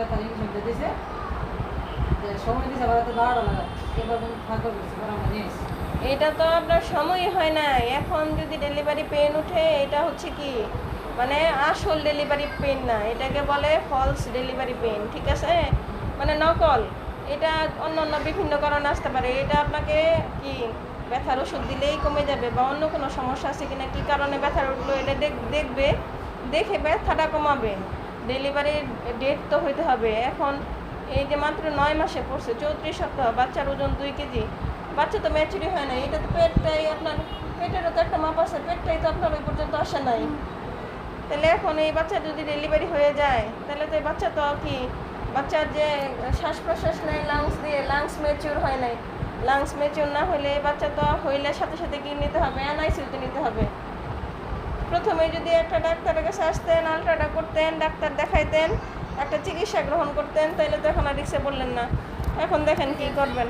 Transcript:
ব্যথার ইঞ্জেকশন দিয়েছে, সময় দিয়েছে আবার তো 12টা লাগা, এবার থাকা করছে আমরা নিয়েছি। এটা তো আপনার সময় হয় না। এখন যদি ডেলিভারি পেন উঠে, এটা হচ্ছে কি মানে আসল ডেলিভারি পেন না, এটাকে বলে ফলস ডেলিভারি পেন, ঠিক আছে, মানে নকল। এটা অন্য অন্য বিভিন্ন কারণে আসতে পারে। এটা আপনাকে কি ব্যথার ওষুধ দিলেই কমে যাবে, বা অন্য কোনো সমস্যা আছে কিনা, কী কারণে ব্যথার উঠলো এটা দেখবে, দেখে ব্যথাটা কমাবে। ডেলিভারির ডেট তো হইতে হবে। এখন এই যে মাত্র 9 মাসে পড়ছে, 34 সপ্তাহ, বাচ্চার ওজন 2 কেজি, বাচ্চা তো ম্যাচুরি হয় না। এটা তো পেটটাই আপনার, পেটেরও তো একটা মাপ আছে, পেটটাই তো আপনার ওই পর্যন্ত আসে নাই। তাহলে এখন এই বাচ্চা যদি ডেলিভারি হয়ে যায়, তাহলে তো এই বাচ্চা তো কি, বাচ্চার যে শ্বাস প্রশ্বাস নেয় লাংস দিয়ে, লাংস ম্যাচিউর হয় নাই। লাংস ম্যাচিউর না হলে বাচ্চা তো হইলে সাথে সাথে কি নিতে হবে, এনআইসিউতে নিতে হবে। প্রথমে যদি একটা ডাক্তারের কাছে আসতেন, আলট্রাটা করতেন, ডাক্তার দেখাইতেন, একটা চিকিৎসা গ্রহণ করতেন, তাহলে তো এখন আর রিক্সে পড়লেন না। এখন দেখেন কি করবেন।